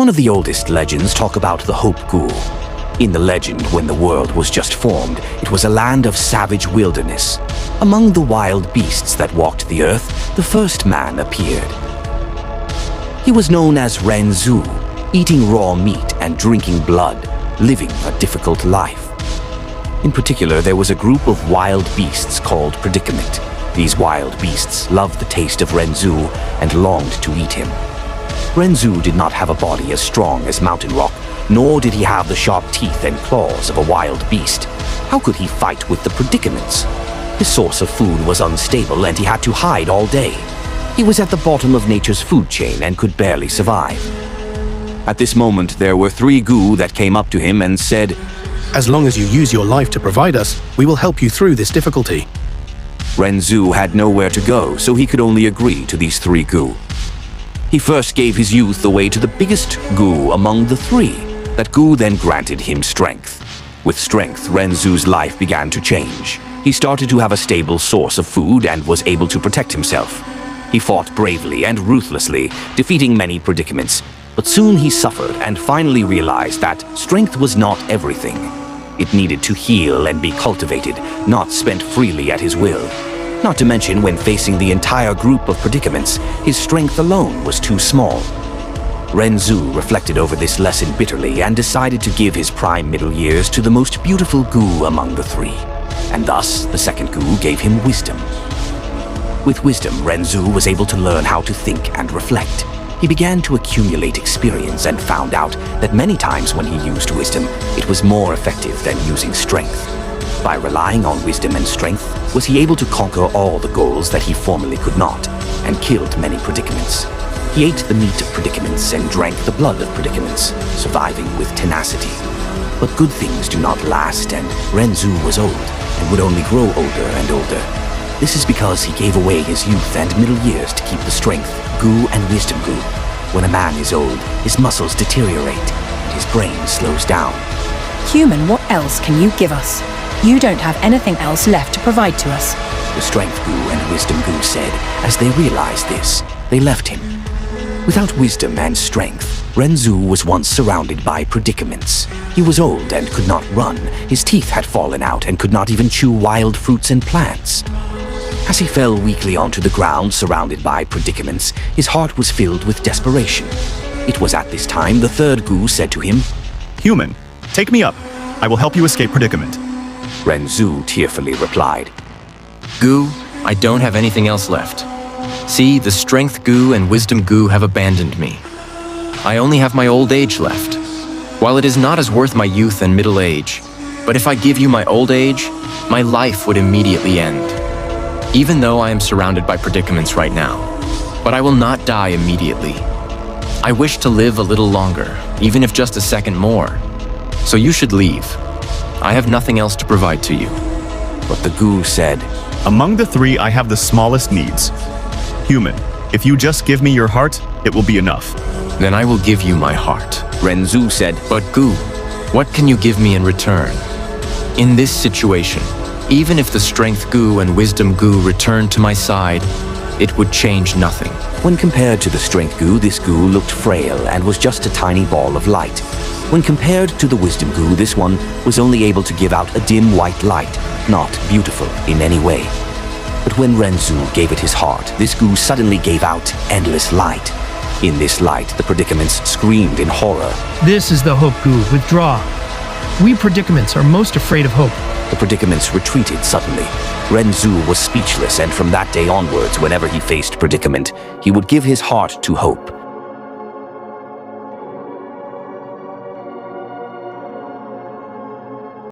One of the oldest legends talk about the Hope Ghoul. In the legend, when the world was just formed, it was a land of savage wilderness. Among the wild beasts that walked the earth, the first man appeared. He was known as REN ZU, eating raw meat and drinking blood, living a difficult life. In particular, there was a group of wild beasts called Predicament. These wild beasts loved the taste of REN ZU and longed to eat him. REN ZU did not have a body as strong as mountain rock, nor did he have the sharp teeth and claws of a wild beast. How could he fight with the Predicaments? His source of food was unstable and he had to hide all day. He was at the bottom of nature's food chain and could barely survive. At this moment, there were 3 Gu that came up to him and said, "As long as you use your life to provide us, we will help you through this difficulty." REN ZU had nowhere to go, so he could only agree to these 3 Gu. He first gave his youth away to the biggest Gu among the 3. That Gu then granted him strength. With strength, REN ZU's life began to change. He started to have a stable source of food and was able to protect himself. He fought bravely and ruthlessly, defeating many predicaments. But soon he suffered and finally realized that strength was not everything. It needed to heal and be cultivated, not spent freely at his will. Not to mention, when facing the entire group of predicaments, his strength alone was too small. REN ZU reflected over this lesson bitterly and decided to give his prime middle years to the most beautiful Gu among the 3. And thus, the second Gu gave him wisdom. With wisdom, REN ZU was able to learn how to think and reflect. He began to accumulate experience and found out that many times when he used wisdom, it was more effective than using strength. By relying on wisdom and strength, was he able to conquer all the goals that he formerly could not, and killed many predicaments. He ate the meat of predicaments and drank the blood of predicaments, surviving with tenacity. But good things do not last, and REN ZU was old, and would only grow older and older. This is because he gave away his youth and middle years to keep the strength, Gu and wisdom Gu. When a man is old, his muscles deteriorate, and his brain slows down. Human, what else can you give us? You don't have anything else left to provide to us. The strength Gu and wisdom Gu said. As they realized this, they left him. Without wisdom and strength, REN ZU was once surrounded by predicaments. He was old and could not run. His teeth had fallen out and could not even chew wild fruits and plants. As he fell weakly onto the ground, surrounded by predicaments, his heart was filled with desperation. It was at this time the third Gu said to him, "Human, take me up. I will help you escape predicament." REN ZU tearfully replied, Gu, I don't have anything else left. See, the strength Gu and wisdom Gu have abandoned me. I only have my old age left. While it is not as worth my youth and middle age, but if I give you my old age, my life would immediately end. Even though I am surrounded by predicaments right now, but I will not die immediately. I wish to live a little longer, even if just a second more. So you should leave. I have nothing else to provide to you. But the Gu said, "Among the 3, I have the smallest needs. Human, if you just give me your heart, it will be enough." Then I will give you my heart. REN ZU said, But Gu, what can you give me in return? In this situation, even if the strength Gu and wisdom Gu returned to my side, it would change nothing. When compared to the strength Gu, this Gu looked frail and was just a tiny ball of light. When compared to the wisdom Gu, this one was only able to give out a dim white light, not beautiful in any way. But when REN ZU gave it his heart, this Gu suddenly gave out endless light. In this light, the predicaments screamed in horror. This is the Hope Gu. Withdraw. We predicaments are most afraid of hope. The predicaments retreated suddenly. REN ZU was speechless, and from that day onwards, whenever he faced predicament, he would give his heart to hope.